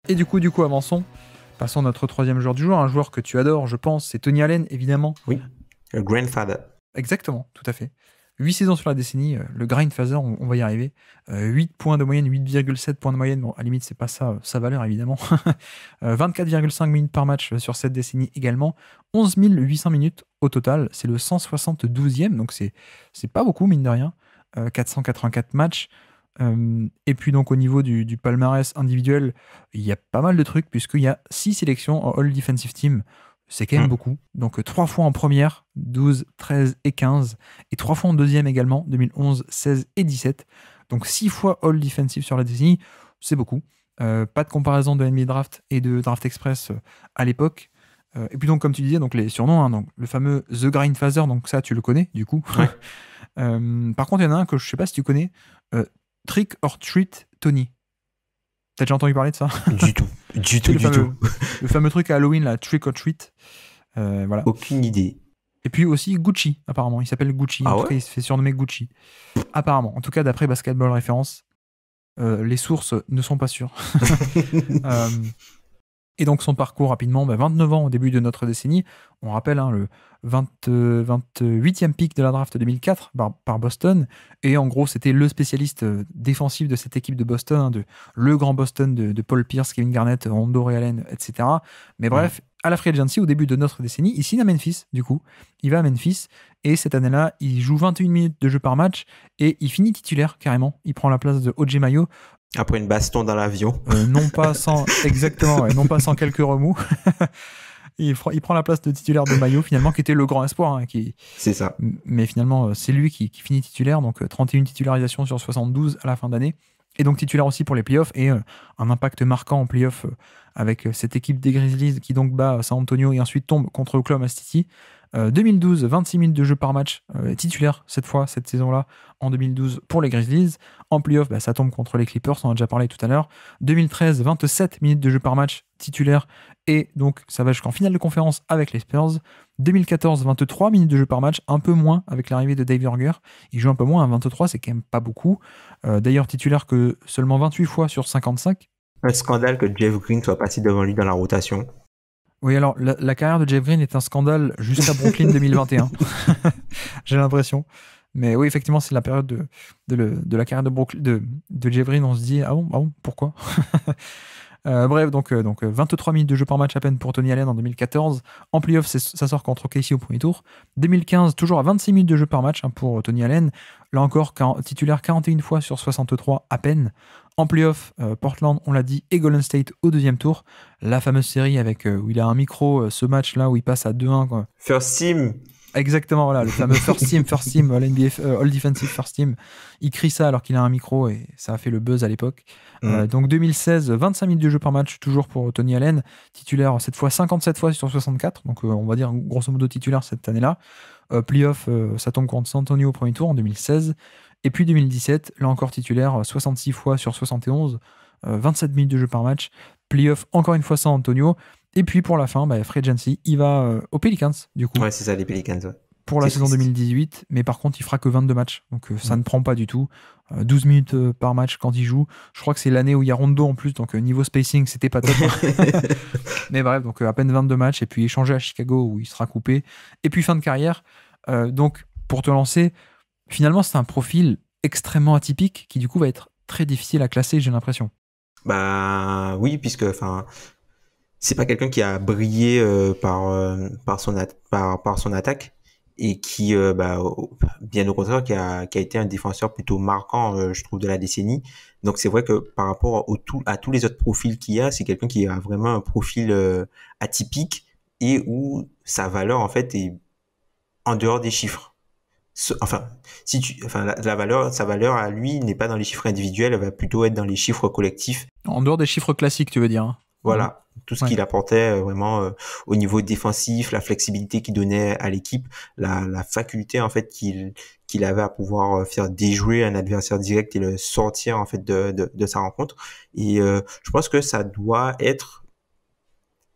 Et du coup, avançons. Passons à notre troisième joueur du jour, un joueur que tu adores, je pense, c'est Tony Allen, évidemment. Oui, le grandfather. Exactement, tout à fait. 8 saisons sur la décennie, le grindfather, on va y arriver. 8 points de moyenne, 8,7 points de moyenne. Bon, à la limite, c'est pas ça sa valeur, évidemment. 24,5 minutes par match sur cette décennie également. 11 800 minutes au total. C'est le 172e, donc c'est pas beaucoup, mine de rien. 484 matchs. Et puis donc au niveau du palmarès individuel, il y a pas mal de trucs, puisqu'il y a 6 sélections en All Defensive Team. C'est quand même beaucoup. Donc 3 fois en première, 12, 13 et 15. Et 3 fois en deuxième également, 2011, 16 et 17. Donc 6 fois All Defensive sur la décennie, c'est beaucoup. Pas de comparaison de NBA Draft et de Draft Express à l'époque. Et puis donc comme tu disais, donc les surnoms, hein, donc le fameux The Grindfather, donc ça tu le connais du coup. Ouais. Par contre il y en a un que je sais pas si tu connais, Trick or Treat Tony. T'as déjà entendu parler de ça? Du tout. Le fameux truc à Halloween, là, Trick or Treat. Voilà. Aucune idée. Et puis aussi Gucci, apparemment. Il s'appelle Gucci. Ah En tout ouais cas, il se fait surnommer Gucci. Apparemment. En tout cas, d'après Basketball Référence, les sources ne sont pas sûres. Et donc son parcours rapidement, 29 ans au début de notre décennie. On rappelle le 28e pick de la draft 2004 par Boston. Et en gros, c'était le spécialiste défensif de cette équipe de Boston, le grand Boston de Paul Pierce, Kevin Garnett, Rondo Ray Allen, etc. Mais bref, à la free agency, au début de notre décennie, il signe à Memphis, du coup. Il va à Memphis. Et cette année-là, il joue 21 minutes de jeu par match. Et il finit titulaire, carrément. Il prend la place de O.J. Mayo. Après une baston dans l'avion. Non pas sans quelques remous. il prend la place de titulaire de Mayo, finalement, qui était le grand espoir. C'est ça. Mais finalement, c'est lui qui finit titulaire. Donc 31 titularisations sur 72 à la fin d'année. Et donc titulaire aussi pour les playoffs. Et un impact marquant en playoffs avec cette équipe des Grizzlies qui donc bat San Antonio et ensuite tombe contre Oklahoma City. 2012, 26 minutes de jeu par match, titulaire cette fois, cette saison-là, en 2012 pour les Grizzlies. En playoff, ça tombe contre les Clippers, on en a déjà parlé tout à l'heure. 2013, 27 minutes de jeu par match, titulaire, et donc ça va jusqu'en finale de conférence avec les Spurs. 2014, 23 minutes de jeu par match, un peu moins avec l'arrivée de Dave Joerger. Il joue un peu moins, à 23, c'est quand même pas beaucoup. D'ailleurs, titulaire que seulement 28 fois sur 55. Un scandale que Jeff Green soit passé devant lui dans la rotation. Oui, alors la carrière de Jeff Green est un scandale jusqu'à Brooklyn 2021. J'ai l'impression. Mais oui, effectivement, c'est la période de la carrière de Jeff Green. On se dit, ah bon, pourquoi? Bref, donc 23 minutes de jeu par match à peine pour Tony Allen en 2014. En playoff, ça sort contre OKC au premier tour. 2015, toujours à 26 minutes de jeu par match pour Tony Allen. Là encore, titulaire 41 fois sur 63 à peine. En playoff, Portland, on l'a dit, et Golden State au deuxième tour. La fameuse série où il a un micro, ce match-là où il passe à 2-1. Quoi. First team. Exactement, voilà, le fameux first team, l'NBA All Defensive First Team. Il crie ça alors qu'il a un micro et ça a fait le buzz à l'époque. Donc 2016, 25 minutes de jeu par match, toujours pour Tony Allen. Titulaire cette fois 57 fois sur 64, donc on va dire grosso modo titulaire cette année-là. Playoff, ça tombe contre San Antonio au premier tour en 2016. Et puis 2017, là encore titulaire, 66 fois sur 71, 27 minutes de jeu par match. Playoff, encore une fois San Antonio. Et puis pour la fin, free agency, il va aux Pelicans, du coup. Ouais, c'est ça, les Pelicans. Ouais. Pour la saison 2018, mais par contre, il fera que 22 matchs. Donc ça ne prend pas du tout. 12 minutes par match quand il joue. Je crois que c'est l'année où il y a Rondo en plus, donc niveau spacing, c'était pas top. Mais bref, donc à peine 22 matchs, et puis échangé à Chicago où il sera coupé. Et puis fin de carrière. Donc, pour te lancer, finalement, c'est un profil extrêmement atypique qui, du coup, va être très difficile à classer, j'ai l'impression. Bah oui, puisque c'est pas quelqu'un qui a brillé par son attaque et qui bien au contraire qui a été un défenseur plutôt marquant, je trouve, de la décennie. Donc c'est vrai que par rapport à tous les autres profils qu'il y a, c'est quelqu'un qui a vraiment un profil atypique et où sa valeur en fait est en dehors des chiffres. Enfin, sa valeur à lui n'est pas dans les chiffres individuels, elle va plutôt être dans les chiffres collectifs. En dehors des chiffres classiques, tu veux dire, hein. Voilà, tout ce qu'il apportait vraiment au niveau défensif, la flexibilité qu'il donnait à l'équipe, la faculté en fait qu'il avait à pouvoir faire déjouer un adversaire direct et le sortir en fait de sa rencontre. Et je pense que ça doit être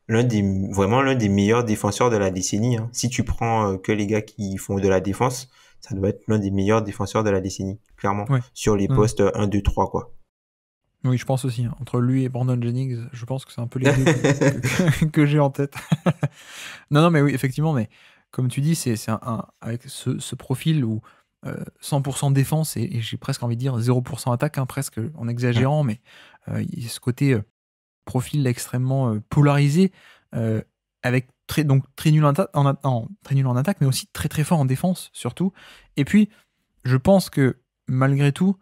l'un des meilleurs défenseurs de la décennie. Hein. Si tu prends que les gars qui font de la défense, ça doit être l'un des meilleurs défenseurs de la décennie, clairement, sur les postes 1, 2, 3, quoi. Oui, je pense aussi, hein. Entre lui et Brandon Jennings, je pense que c'est un peu les deux que j'ai en tête. Non, non, mais oui, effectivement, mais comme tu dis, c'est avec ce profil où 100% défense et j'ai presque envie de dire 0% attaque, hein, presque en exagérant, mais il y a ce côté profil extrêmement polarisé, euh, avec donc très nul très nul en attaque, mais aussi très très fort en défense, surtout. Et puis, je pense que malgré tout,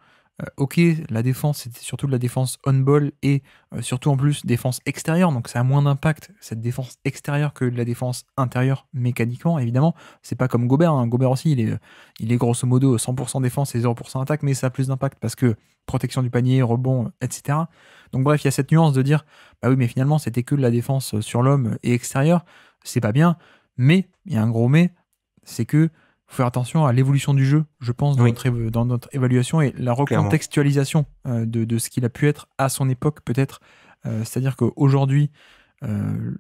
ok, la défense, c'était surtout de la défense on-ball et surtout en plus défense extérieure, donc ça a moins d'impact cette défense extérieure que de la défense intérieure mécaniquement, évidemment. C'est pas comme Gobert, hein. Gobert aussi, il est grosso modo 100% défense et 0% attaque, mais ça a plus d'impact parce que protection du panier, rebond, etc. Donc bref, il y a cette nuance de dire, bah oui, mais finalement, c'était que de la défense sur l'homme et extérieur, c'est pas bien, mais il y a un gros mais, c'est que faut faire attention à l'évolution du jeu, je pense, Oui, dans notre évaluation et la clairement. recontextualisation de ce qu'il a pu être à son époque, peut-être. C'est-à-dire qu'aujourd'hui,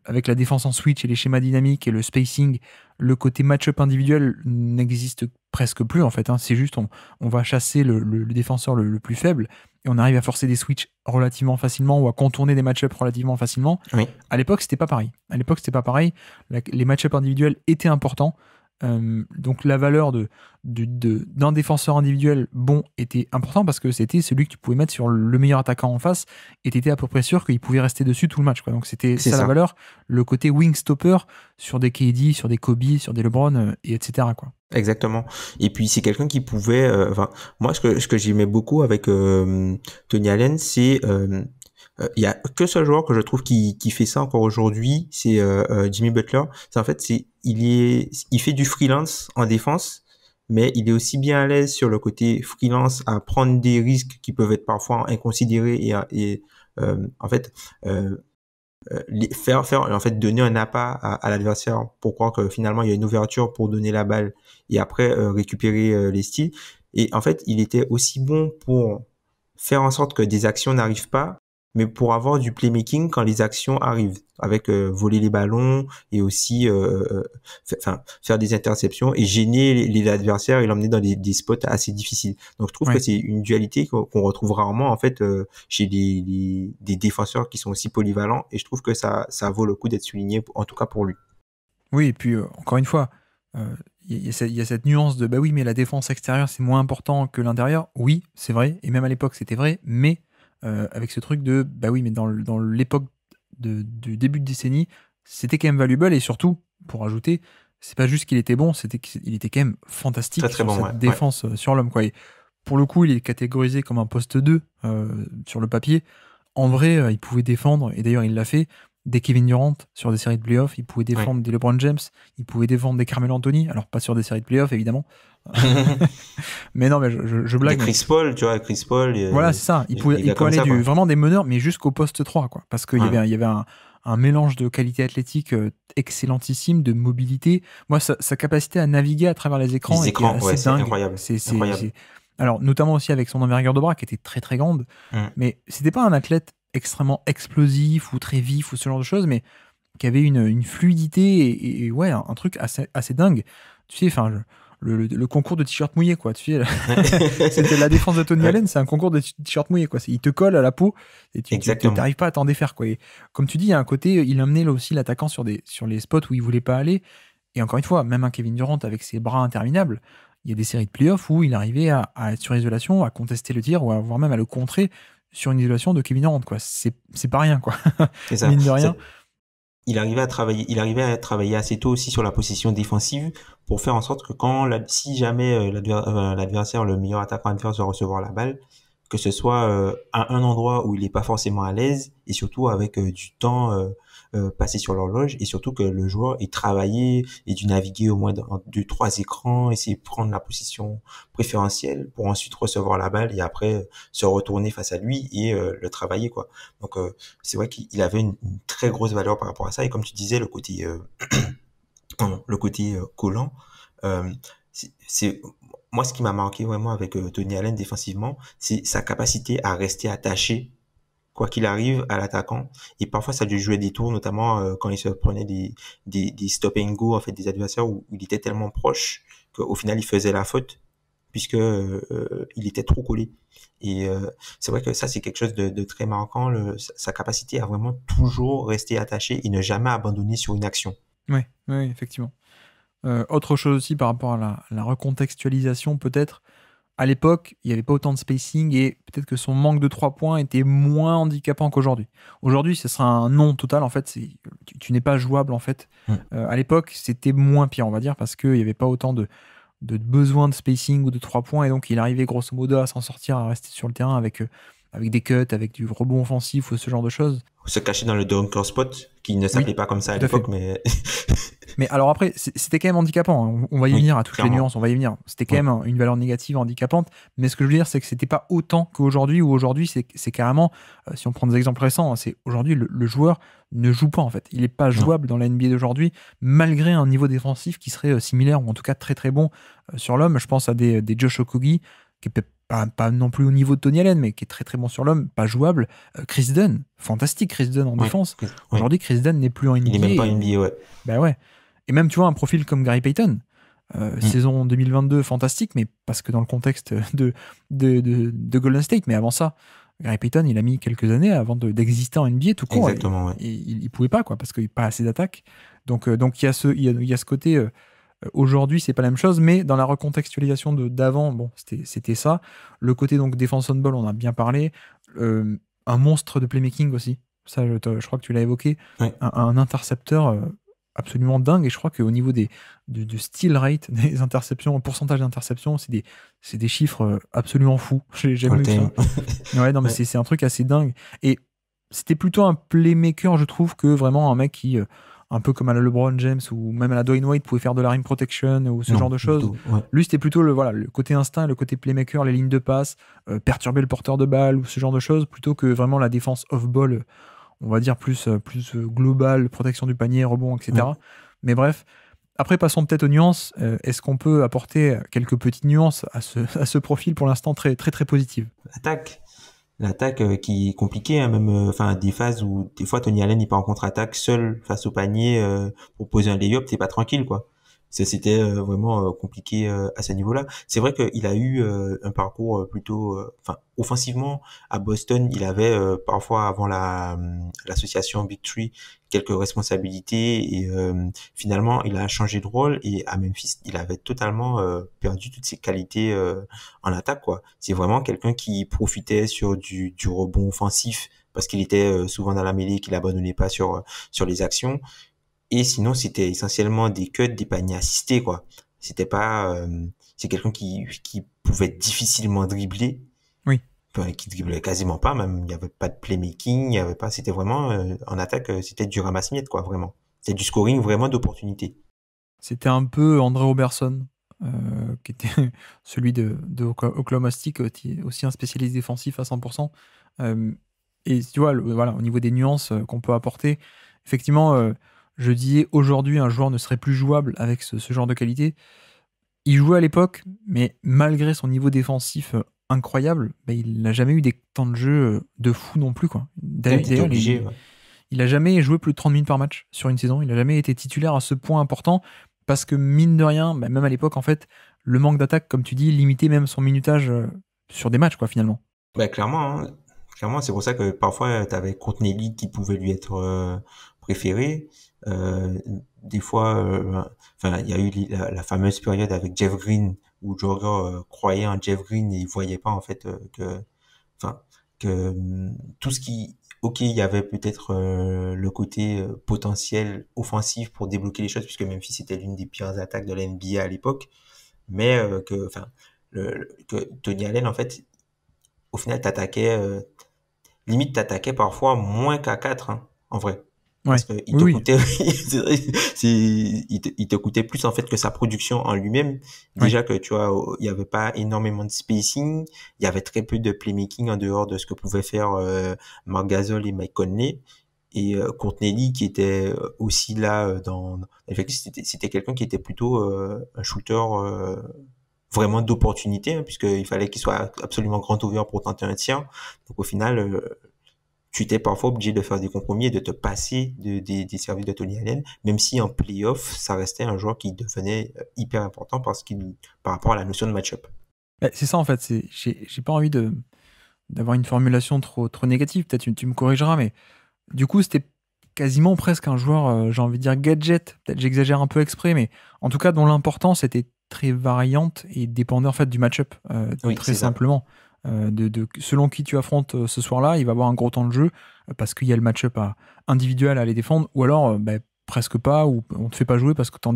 avec la défense en switch et les schémas dynamiques et le spacing, le côté match-up individuel n'existe presque plus, en fait, hein. C'est juste, on va chasser le défenseur le plus faible et on arrive à forcer des switches relativement facilement ou à contourner des match-up relativement facilement. Oui, À l'époque, c'était pas pareil. À l'époque, c'était pas pareil. Les match-up individuels étaient importants. Donc la valeur d'un défenseur individuel bon était important parce que c'était celui que tu pouvais mettre sur le meilleur attaquant en face et tu étais à peu près sûr qu'il pouvait rester dessus tout le match, quoi. Donc c'était c'est ça la ça. valeur, le côté wing stopper sur des KD, sur des Kobe, sur des LeBron, et etc., quoi. Exactement. Et puis c'est quelqu'un qui pouvait, enfin, moi ce que j'aimais beaucoup avec Tony Allen, c'est il y a que ce joueur que je trouve qui fait ça encore aujourd'hui, c'est Jimmy Butler. C'est en fait il fait du freelance en défense, mais il est aussi bien à l'aise sur le côté freelance à prendre des risques qui peuvent être parfois inconsidérés et en fait euh, faire en fait donner un appât à l'adversaire pour croire que finalement il y a une ouverture pour donner la balle et après récupérer les styles. Et en fait, il était aussi bon pour faire en sorte que des actions n'arrivent pas, mais pour avoir du playmaking quand les actions arrivent, avec voler les ballons et aussi faire des interceptions et gêner les adversaires et l'emmener dans des spots assez difficiles. Donc je trouve que Ouais. c'est une dualité qu'on retrouve rarement en fait chez des défenseurs qui sont aussi polyvalents et je trouve que ça vaut le coup d'être souligné, en tout cas pour lui. Oui, et puis encore une fois, il y a cette nuance de bah oui, mais la défense extérieure c'est moins important que l'intérieur. Oui, c'est vrai, et même à l'époque c'était vrai, mais avec ce truc de bah oui, mais dans l'époque du début de décennie, c'était quand même valuable et surtout, pour ajouter, c'est pas juste qu'il était bon, c'était qu'il était quand même Très fantastique très sur bon, ouais. cette Ouais. défense sur l'homme, quoi. Et pour le coup, il est catégorisé comme un poste 2 sur le papier. En vrai, il pouvait défendre, et d'ailleurs il l'a fait, des Kevin Durant sur des séries de playoffs, il pouvait Ouais. défendre des LeBron James, il pouvait défendre des Carmelo Anthony, alors pas sur des séries de playoffs évidemment. Mais non, mais je Des blague, mais Chris Paul, tu vois, Chris Paul, voilà, c'est ça. des Il gars pouvait comme aller ça, quoi. vraiment des meneurs, mais jusqu'au poste 3, quoi. Parce qu'il Ouais. y avait un mélange de qualité athlétique excellentissime, de mobilité. Moi, sa capacité à naviguer à travers les écrans Les était écrans, ouais, assez c'est dingue. incroyable. Incroyable. Alors, notamment aussi avec son envergure de bras qui était très très grande, Mm. mais c'était pas un athlète extrêmement explosif ou très vif ou ce genre de choses, mais qui avait une fluidité et ouais, un truc assez dingue. Tu sais, enfin, le concours de t-shirt mouillé, quoi. Tu sais, c'était la défense de Tony Ouais. Allen, c'est un concours de t-shirt mouillé, quoi. Il te colle à la peau et tu Exactement. t'arrives pas à t'en défaire, quoi. Et comme tu dis, il y a un côté, il amenait là aussi l'attaquant sur les spots où il voulait pas aller. Et encore une fois, même un Kevin Durant avec ses bras interminables, il y a des séries de playoffs où il arrivait à être sur isolation, à contester le tir, ou voire même à le contrer sur une isolation de Kevin Durant, quoi. C'est pas rien, quoi. C'est ça. Mine de rien. Il arrivait à travailler assez tôt aussi sur la position défensive pour faire en sorte que si jamais l'adversaire, le meilleur attaquant adverse, va recevoir la balle, que ce soit à un endroit où il n'est pas forcément à l'aise et surtout avec du temps passé sur l'horloge et surtout que le joueur ait travaillé et dû naviguer au moins dans deux, trois écrans, essayer de prendre la position préférentielle pour ensuite recevoir la balle et après se retourner face à lui et le travailler, quoi. Donc c'est vrai qu'il avait une très grosse valeur par rapport à ça et comme tu disais le côté collant, euh, c'est moi ce qui m'a marqué vraiment avec Tony Allen défensivement, c'est sa capacité à rester attaché quoi qu'il arrive à l'attaquant et parfois ça lui jouait des tours notamment quand il se prenait des stop and go en fait des adversaires où il était tellement proche qu'au final il faisait la faute puisque il était trop collé. Et c'est vrai que ça, c'est quelque chose de très marquant, sa capacité à vraiment toujours rester attaché et ne jamais abandonner sur une action. Oui, oui, effectivement. Autre chose aussi par rapport à la recontextualisation, peut-être, à l'époque, il n'y avait pas autant de spacing et peut-être que son manque de 3 points était moins handicapant qu'aujourd'hui. Aujourd'hui, ce sera un non total, en fait, tu n'es pas jouable, en fait. À l'époque, c'était moins pire, on va dire, parce qu'il n'y avait pas autant de besoin de spacing ou de 3 points, et donc il arrivait grosso modo à s'en sortir, à rester sur le terrain avec des cuts, avec du rebond offensif ou ce genre de choses. Se cacher dans le dunker spot, qui ne Oui, s'appelait pas comme ça à tout à fait. l'époque, mais Mais alors après, c'était quand même handicapant, hein. On va y oui, venir à toutes les clairement. nuances, on va y venir. C'était quand Ouais. même une valeur négative handicapante. Mais ce que je veux dire, c'est que c'était pas autant qu'aujourd'hui, où aujourd'hui, c'est carrément, si on prend des exemples récents, hein, c'est aujourd'hui, le joueur ne joue pas en fait. Il n'est pas Non. jouable dans la NBA d'aujourd'hui, malgré un niveau défensif qui serait similaire, ou en tout cas très très bon sur l'homme. Je pense à des Josh Okogie, qui est peut-être pas non plus au niveau de Tony Allen, mais qui est très très bon sur l'homme, pas jouable. Chris Dunn, fantastique Chris Dunn en Ouais. défense. Ouais. Aujourd'hui, Chris Dunn n'est plus en Il est NBA. même pas NBA, ouais. Ben ouais. Et même, tu vois, un profil comme Gary Payton, Mm. saison 2022 fantastique, mais parce que dans le contexte de Golden State. Mais avant ça, Gary Payton, il a mis quelques années avant d'exister en NBA tout court. Exactement, ouais. Et il pouvait pas, quoi, parce qu'il n'y a pas assez d'attaques. Donc il y a ce côté. Aujourd'hui, c'est pas la même chose, mais dans la recontextualisation d'avant, bon, c'était ça. Le côté donc défense on ball, on a bien parlé. Un monstre de playmaking aussi. Ça, je crois que tu l'as évoqué. Ouais. Un intercepteur absolument dingue. Et je crois qu'au niveau du steal rate, des interceptions, un pourcentage d'interceptions, c'est des chiffres absolument fous. J'ai jamais All vu time. ça. Ouais, non, mais Ouais. c'est un truc assez dingue. Et c'était plutôt un playmaker, je trouve, que vraiment un mec qui, un peu comme à la LeBron James ou même à la Dwayne Wade, pouvait faire de la rim protection ou ce genre Non, de du choses. tout. Ouais. Lui, c'était plutôt le côté instinct, le côté playmaker, les lignes de passe, perturber le porteur de balle ou ce genre de choses, plutôt que vraiment la défense off-ball, on va dire plus globale, protection du panier, rebond, etc. Ouais. Mais bref, après, passons peut-être aux nuances. Est-ce qu'on peut apporter quelques petites nuances à ce profil pour l'instant très, très, très positive? L'attaque. L'attaque qui est compliquée, hein, même enfin des phases où des fois Tony Allen il part en contre-attaque seul face au panier pour poser un lay-up, t'es pas tranquille quoi. C'était vraiment compliqué à ce niveau-là. C'est vrai qu'il a eu un parcours plutôt, enfin offensivement à Boston, il avait parfois avant l'association Big Three quelques responsabilités et finalement il a changé de rôle et à Memphis il avait totalement perdu toutes ses qualités en attaque quoi. C'est vraiment quelqu'un qui profitait sur du rebond offensif parce qu'il était souvent dans la mêlée, qu'il abandonnait pas sur les actions. Et sinon, c'était essentiellement des cuts, des paniers assistés, quoi. C'était pas, c'est quelqu'un qui pouvait difficilement dribbler, Oui. enfin, qui driblait quasiment pas, même. Il n'y avait pas de playmaking, il y avait pas, c'était vraiment, en attaque, c'était du ramasse-miettes, quoi, vraiment. C'était du scoring vraiment d'opportunité. C'était un peu André Robertson, qui était celui de Oklahoma City, qui est aussi un spécialiste défensif à 100%. Et tu vois, voilà, au niveau des nuances qu'on peut apporter, effectivement, je disais aujourd'hui, un joueur ne serait plus jouable avec ce genre de qualité. Il jouait à l'époque, mais malgré son niveau défensif incroyable, bah, il n'a jamais eu des temps de jeu de fou non plus, quoi. Ouais, t'étais D'ailleurs, obligé, ouais. il a jamais joué plus de 30 minutes par match sur une saison. Il n'a jamais été titulaire à ce point important parce que, mine de rien, bah, même à l'époque, en fait, le manque d'attaque, comme tu dis, limitait même son minutage sur des matchs, quoi, finalement. Bah, clairement, hein. Clairement, c'est pour ça que parfois, t'avais Courtney qui pouvait lui être préféré. Euh, des fois, enfin, il y a eu la fameuse période avec Jeff Green où Jorger croyait en Jeff Green et il voyait pas en fait enfin, que tout ce qui, ok, il y avait peut-être le côté potentiel offensif pour débloquer les choses puisque Memphis était l'une des pires attaques de la NBA à l'époque, mais enfin, que Tony Allen en fait, au final, limite t'attaquais parfois moins qu'à 4 hein, en vrai. Parce Ouais, que il oui, te oui, coûtait, il te coûtait plus en fait que sa production en lui-même. ouais. Déjà que tu vois, il y avait pas énormément de spacing, il y avait très peu de playmaking en dehors de ce que pouvaient faire Marc Gasol et Mike Conley. Et Courtney Lee qui était aussi là effectivement c'était quelqu'un qui était plutôt un shooter vraiment d'opportunité hein, puisqu'il fallait qu'il soit absolument grand ouvert pour tenter un tir. Donc au final tu étais parfois obligé de faire des compromis et de te passer des services de Tony Allen, même si en playoff, ça restait un joueur qui devenait hyper important par rapport à la notion de match-up. C'est ça en fait. J'ai pas envie d'avoir une formulation trop négative. Peut-être tu me corrigeras, mais du coup, c'était quasiment presque un joueur, j'ai envie de dire gadget. Peut-être j'exagère un peu exprès, mais en tout cas, dont l'importance était très variante et dépendait en fait du match-up, Oui, très c'est ça. simplement. Selon qui tu affrontes ce soir-là, il va avoir un gros temps de jeu parce qu'il y a le match-up individuel à aller défendre, ou alors presque pas, ou on te fait pas jouer parce que tu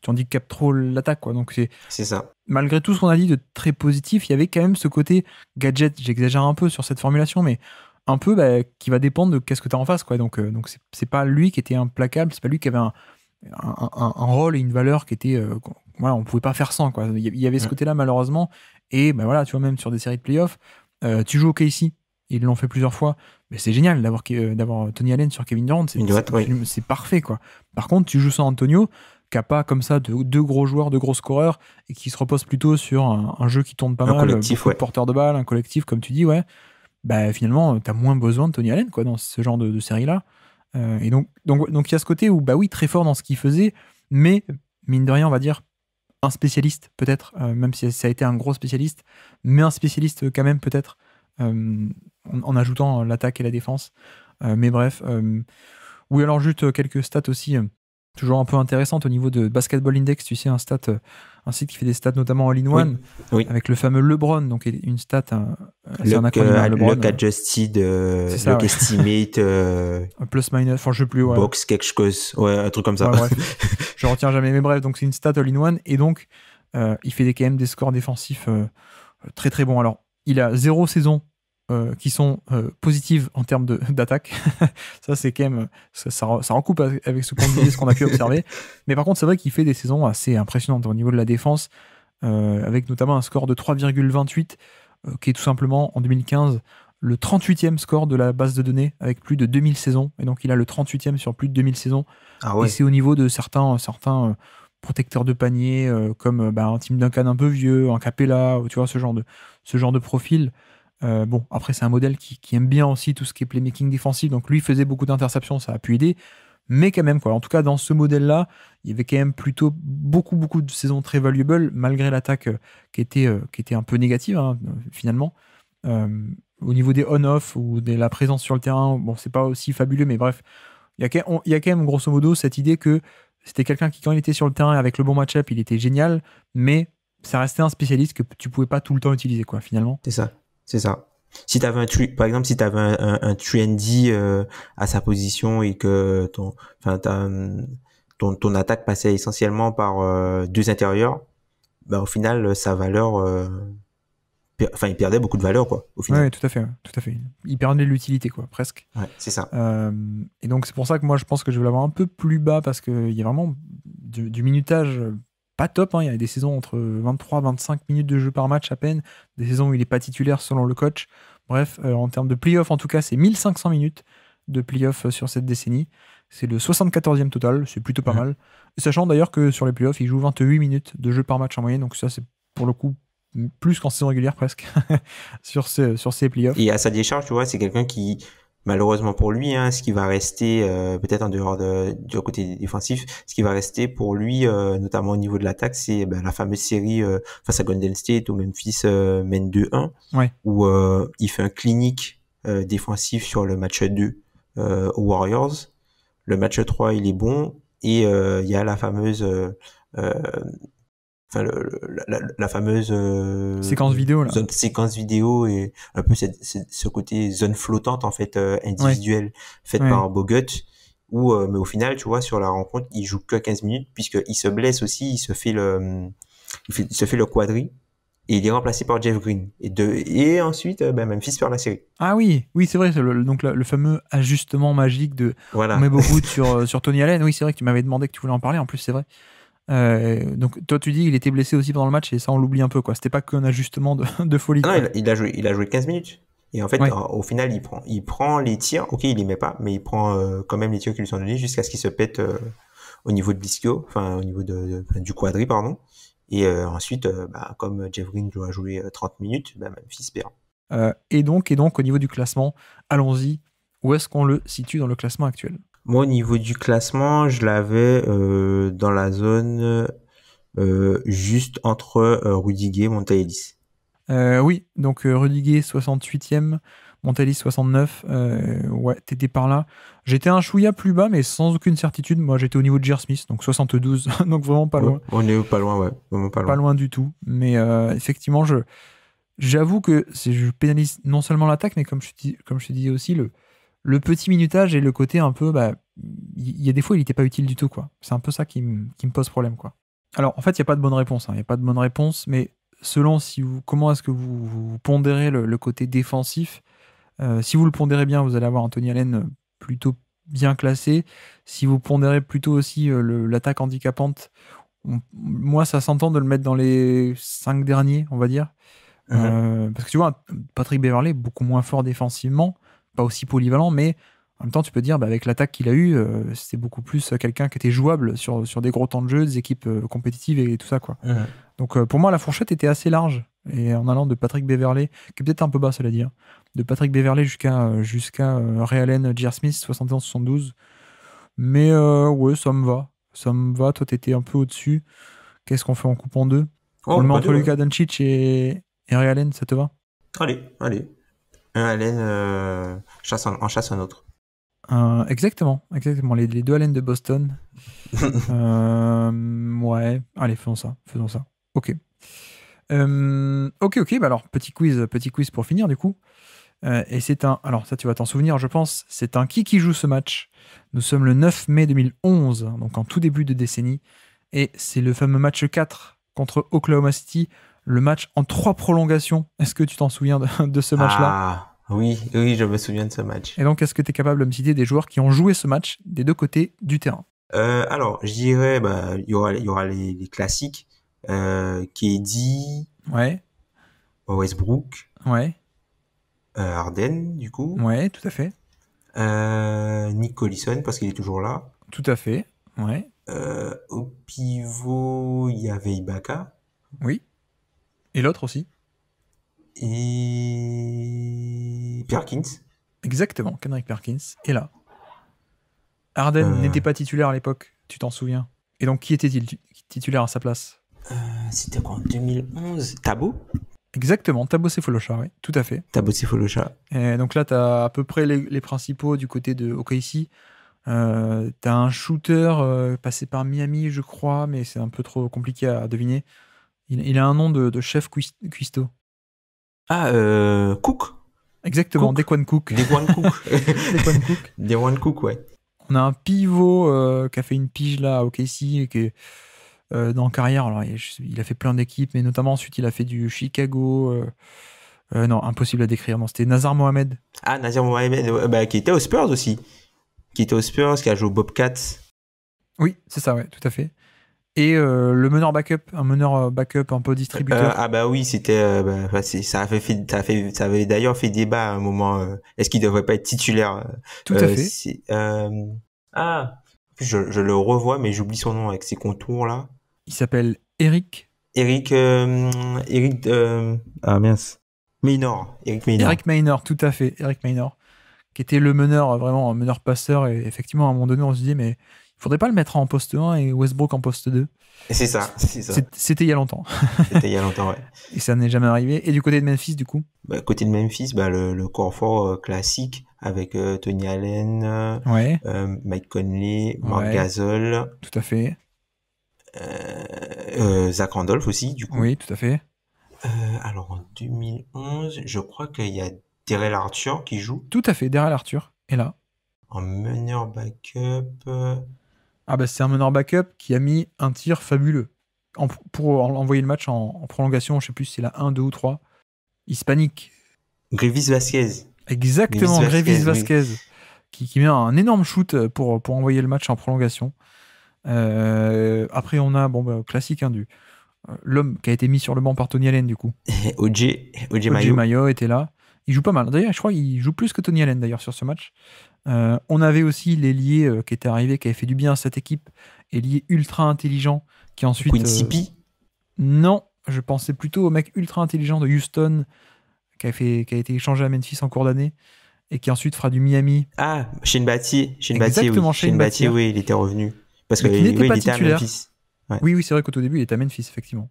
handicapes trop l'attaque, quoi. Donc C'est ça. malgré tout ce qu'on a dit de très positif, il y avait quand même ce côté gadget. J'exagère un peu sur cette formulation, mais un peu qui va dépendre de qu'est-ce que tu as en face, quoi. Donc c'est pas lui qui était implacable, c'est pas lui qui avait un rôle et une valeur qui était voilà, on pouvait pas faire sans, quoi. Il y avait ce Mm. côté-là malheureusement, et voilà, tu vois, même sur des séries de playoffs, tu joues au KC, ils l'ont fait plusieurs fois, mais c'est génial d'avoir Tony Allen sur Kevin Durant, Une droite, oui. c'est parfait, quoi. Par contre, tu joues sans Antonio, qui a pas comme ça deux gros joueurs, deux gros scoreurs, et qui se repose plutôt sur un jeu qui tourne pas Un mal, collectif, beaucoup de ouais. porteurs de balles, un collectif, comme tu dis, ouais. Finalement, tu as moins besoin de Tony Allen, quoi, dans ce genre de série-là. Et donc il y a ce côté où, oui, très fort dans ce qu'il faisait, mais mine de rien, on va dire un spécialiste, peut-être, même si ça a été un gros spécialiste, mais un spécialiste quand même, peut-être, en ajoutant l'attaque et la défense. Mais bref. Oui, alors juste quelques stats aussi, toujours un peu intéressantes au niveau de Basketball Index, tu sais, un site qui fait des stats notamment Oui, all-in-one, oui. avec le fameux LeBron, donc une stat, c'est un acronyme, hein, LeBron. Luck adjusted, C'est ça, luck ouais. estimate, Plus minus, enfin je sais plus, ouais. box quelque chose, ouais, un truc comme ça. Ouais, bref, je retiens jamais, mais bref, donc c'est une stat all-in-one, et donc il fait quand même des scores défensifs très très bons. Alors, il a 0 saison qui sont positives en termes d'attaque. Ça, c'est quand même, ça recoupe avec ce qu'on disait, ce qu'on a pu observer. Mais par contre, c'est vrai qu'il fait des saisons assez impressionnantes au niveau de la défense, avec notamment un score de 3,28, qui est tout simplement en 2015 le 38e score de la base de données avec plus de 2000 saisons. Et donc, il a le 38e sur plus de 2000 saisons. Ah Et ouais, c'est au niveau de certains protecteurs de panier, comme un Tim Duncan un peu vieux, un Capella, tu vois, ce genre de profil. Bon, après, c'est un modèle qui aime bien aussi tout ce qui est playmaking défensif. Donc, lui faisait beaucoup d'interceptions, ça a pu aider. Mais quand même, quoi. En tout cas, dans ce modèle-là, il y avait quand même plutôt beaucoup de saisons très valuable, malgré l'attaque qui était un peu négative, hein, finalement. Au niveau des on-off ou de la présence sur le terrain, bon, c'est pas aussi fabuleux, mais bref, il y a quand même, grosso modo, cette idée que c'était quelqu'un qui, quand il était sur le terrain avec le bon match-up, il était génial, mais ça restait un spécialiste que tu pouvais pas tout le temps utiliser, quoi, finalement. c'est ça, c'est ça. Si t'avais par exemple, si t'avais un 3&D à sa position et que enfin, ton attaque passait essentiellement par deux intérieurs, au final, sa valeur, enfin, il perdait beaucoup de valeur, quoi, au final. Ouais, tout à fait, ouais, tout à fait. Il perdait de l'utilité, quoi, presque. Ouais, c'est ça. Et donc, c'est pour ça que moi, je pense que je vais l'avoir un peu plus bas parce qu'il y a vraiment du minutage pas top, hein. Il y a des saisons entre 23 25 minutes de jeu par match à peine, des saisons où il n'est pas titulaire selon le coach. Bref, en termes de playoff, en tout cas, c'est 1500 minutes de playoff sur cette décennie. C'est le 74e total, c'est plutôt pas Mhm. mal. Sachant d'ailleurs que sur les playoffs, il joue 28 minutes de jeu par match en moyenne, donc ça, c'est pour le coup plus qu'en saison régulière presque sur ces playoffs. Et à sa décharge, tu vois, c'est quelqu'un qui, malheureusement pour lui, hein, ce qui va rester, peut-être en dehors du côté défensif, ce qui va rester pour lui, notamment au niveau de l'attaque, c'est la fameuse série face à Golden State ou Memphis mène 2-1, Ouais. où il fait un clinique défensif sur le match 2 aux Warriors. Le match 3, il est bon, et il y a la fameuse enfin la fameuse Séquence vidéo, là. séquence vidéo et un peu ce côté zone flottante en fait Ouais. individuelle faite Ouais. par Bogut où mais au final tu vois sur la rencontre il joue que 15 minutes puisqu'il se blesse aussi, il se fait le quadri et il est remplacé par Jeff Green et ensuite Memphis perd la série. Ah oui, oui, c'est vrai, c'est donc le fameux ajustement magique de on Voilà. met beaucoup sur Tony Allen. Oui, c'est vrai que tu m'avais demandé que tu voulais en parler, en plus, c'est vrai. Donc toi, tu dis qu'il était blessé aussi pendant le match, et ça, on l'oublie un peu, quoi. C'était pas qu'un ajustement de folie, Ah non, quoi. il a joué 15 minutes. Et en fait, Ouais, au final, il prend les tirs. Ok, il les met pas, mais il prend quand même les tirs qui lui sont donnés jusqu'à ce qu'il se pète au niveau de l'ischio, enfin au niveau du quadri, pardon. Et ensuite, comme Jeff Green doit jouer 30 minutes, Memphis perd. et donc, au niveau du classement, allons-y. Où est-ce qu'on le situe dans le classement actuel? Moi, au niveau du classement, je l'avais dans la zone juste entre Rudy Gay et Monta Ellis. Oui, donc Rudiger 68e, Montelis 69. Ouais, t'étais par là. J'étais un chouïa plus bas, mais sans aucune certitude. Moi, j'étais au niveau de J.R. Smith, donc 72, donc vraiment pas Ouais, loin. on est pas loin, ouais. Vraiment pas Pas loin. loin du tout. Mais effectivement, j'avoue que je pénalise non seulement l'attaque, mais comme je te disais aussi, le petit minutage et le côté un peu. Bah, il y a des fois, il n'était pas utile du tout, quoi. C'est un peu ça qui me pose problème, quoi. Alors, en fait, il n'y a pas de bonne réponse. Il n'y a pas de bonne réponse, mais selon comment est-ce que vous pondérez le côté défensif, si vous le pondérez bien, vous allez avoir Anthony Allen plutôt bien classé. Si vous pondérez plutôt aussi l'attaque handicapante, moi, ça s'entend de le mettre dans les 5 derniers, on va dire. Mhm. Parce que tu vois, Patrick Beverley, beaucoup moins fort défensivement, pas aussi polyvalent, mais en même temps, tu peux dire, bah, avec l'attaque qu'il a eue, c'était beaucoup plus quelqu'un qui était jouable sur des gros temps de jeu, des équipes compétitives et tout ça, quoi. Mhm. Donc pour moi, la fourchette était assez large. Et en allant de Patrick Beverley, qui est peut-être un peu bas, cela dit, hein, de Patrick Beverley jusqu'à Ray Allen, J.R. Smith, 71-72. Mais ouais, ça me va. Ça me va. Toi, t'étais un peu au-dessus. Qu'est-ce qu'on fait en coupe en deux? On Oh, le met pas entre deux, ouais. Luka Doncic et Ray Allen, ça te va? Allez, allez. Un Allen en chasse un autre. Exactement, exactement. Les deux Allen de Boston. Ouais, allez, faisons ça. Faisons ça. Ok. Ok. Bah alors, petit quiz pour finir, du coup. Et c'est un. Alors, ça, tu vas t'en souvenir, je pense. C'est un qui joue ce match. Nous sommes le 9 mai 2011, donc en tout début de décennie. Et c'est le fameux match 4 contre Oklahoma City, le match en 3 prolongations. Est-ce que tu t'en souviens de ce match-là? Ah, oui, oui, je me souviens de ce match. Et donc, est-ce que tu es capable de me citer des joueurs qui ont joué ce match des deux côtés du terrain? Alors, je dirais, bah, il y aura les classiques, KD, Ouais, Westbrook, ouais, Harden, du coup, ouais, tout à fait. Nick Collison, parce qu'il est toujours là. Tout à fait. Ouais, Au pivot, il y avait Ibaka. oui. Et l'autre aussi? Et Perkins. Exactement, Kendrick Perkins est là. Harden Euh, n'était pas titulaire à l'époque, tu t'en souviens. Et donc, qui était-il titulaire à sa place? C'était quoi en 2011? Tabo? Exactement, Thabo Sefolosha, oui, tout à fait. Tabo Sefolosha. Et donc là, tu as à peu près les principaux du côté de OKC. Tu as un shooter passé par Miami, je crois, mais c'est un peu trop compliqué à deviner. Il a un nom de chef cuistot. Ah, Cook? Exactement, Cook? Dequan Cook. Dewan Cook. Dequan Cook. Dewan Cook, ouais. On a un pivot qui a fait une pige là à OKC et qui est dans carrière. Alors, il a fait plein d'équipes, mais notamment ensuite il a fait du Chicago. Non, impossible à décrire. Non, c'était Nazar Mohamed. Ah, Nazir Mohamed, bah, qui était aux Spurs aussi. Qui était aux Spurs, qui a joué aux Bobcats. Oui, c'est ça, ouais, tout à fait. Et le meneur backup, un meneur backup un peu distributeur. Ah bah oui, c'était bah, ça avait d'ailleurs fait débat à un moment. Est-ce qu'il devrait pas être titulaire? Tout à fait. Ah, je le revois, mais j'oublie son nom avec ses contours là. Il s'appelle Eric. Eric, ah mince, Maynor, Eric Maynor. Eric Maynor, tout à fait. Eric Maynor, qui était le meneur, vraiment un meneur passeur. Et effectivement, à un moment donné, on se dit, mais il faudrait pas le mettre en poste 1 et Westbrook en poste 2. C'est ça, c'est ça. C'était il y a longtemps. C'était il y a longtemps, ouais. Et ça n'est jamais arrivé. Et du côté de Memphis, du coup? Bah, côté de Memphis, bah, le corps fort classique avec Tony Allen, Ouais, Mike Conley, Mark ouais, Gasol, tout à fait. Zach Randolph aussi, du coup. Oui, tout à fait. Alors en 2011, je crois qu'il y a Terrell Arthur qui joue Tout à fait. Daryl Arthur est là. en meneur backup. Ah bah c'est un meneur backup qui a mis un tir fabuleux pour envoyer le match en prolongation. Je sais plus si c'est la 1, 2 ou 3. Hispanique. Grivis Vasquez. Exactement, Grivis Grévis Vasquez, oui. Vasquez. Qui met un énorme shoot pour envoyer le match en prolongation. Après, on a, bon, bah, classique, hein, l'homme qui a été mis sur le banc par Tony Allen, du coup. OJ OJ Mayo. Mayo était là. Il joue pas mal. D'ailleurs, je crois qu'il joue plus que Tony Allen, d'ailleurs, sur ce match. On avait aussi l'ailier qui était arrivé, qui avait fait du bien à cette équipe. Ailier ultra intelligent, qui ensuite... Quincy P. Non, je pensais plutôt au mec ultra intelligent de Houston, qui a été échangé à Memphis en cours d'année, et qui ensuite fera du Miami. Ah, Shane Battier. Exactement, Oui. Shane Battier, Battier. oui, il était revenu. Parce que Mais qui n'était oui, pas il était à titulaire. Memphis. Ouais. Oui, c'est vrai qu'au tout début, il était à Memphis, effectivement.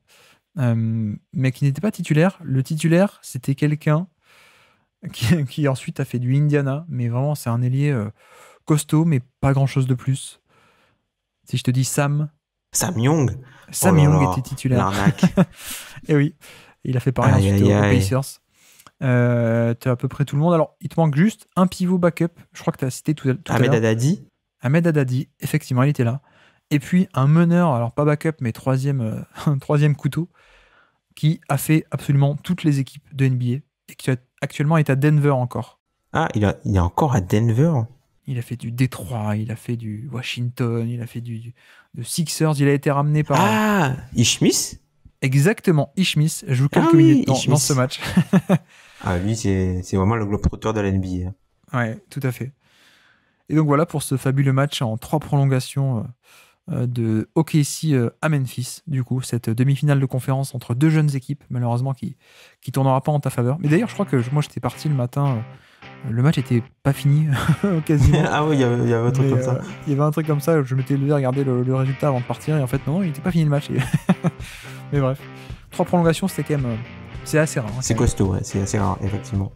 mais qui n'était pas titulaire. Le titulaire, c'était quelqu'un qui ensuite a fait du Indiana, mais vraiment, c'est un ailier costaud, mais pas grand-chose de plus. Si je te dis Sam Young. Sam Young était titulaire. L'arnaque. Et oui, il a fait pareil ensuite aux Pacers. Tu as à peu près tout le monde. Alors, il te manque juste un pivot backup. Je crois que tu as cité tout à l'heure. Ahmed Haddadi, effectivement, il était là. Et puis, un meneur, alors pas backup, mais troisième couteau, qui a fait absolument toutes les équipes de NBA et qui actuellement est à Denver encore. Ah, il est encore à Denver. Il a fait du Détroit, il a fait du Washington, il a fait de Sixers, il a été ramené par... Ah, Ish Smith. Exactement, Ish Smith joue quelques minutes dans ce match. Ah, lui, c'est vraiment le globe-trotteur de la NBA. Ouais, tout à fait. Et donc voilà pour ce fabuleux match en 3 prolongations de OKC à Memphis, du coup, cette demi-finale de conférence entre 2 jeunes équipes, malheureusement, qui tournera pas en ta faveur. Mais d'ailleurs, je crois que moi, j'étais parti le matin, le match était pas fini, quasiment. Ah oui, il y avait un truc comme ça. Il y avait un truc comme ça, je m'étais levé à regarder le résultat avant de partir, et en fait, non, il était pas fini le match. Mais bref, 3 prolongations, c'était quand même... c'est assez rare. C'est costaud, ouais, c'est assez rare, effectivement.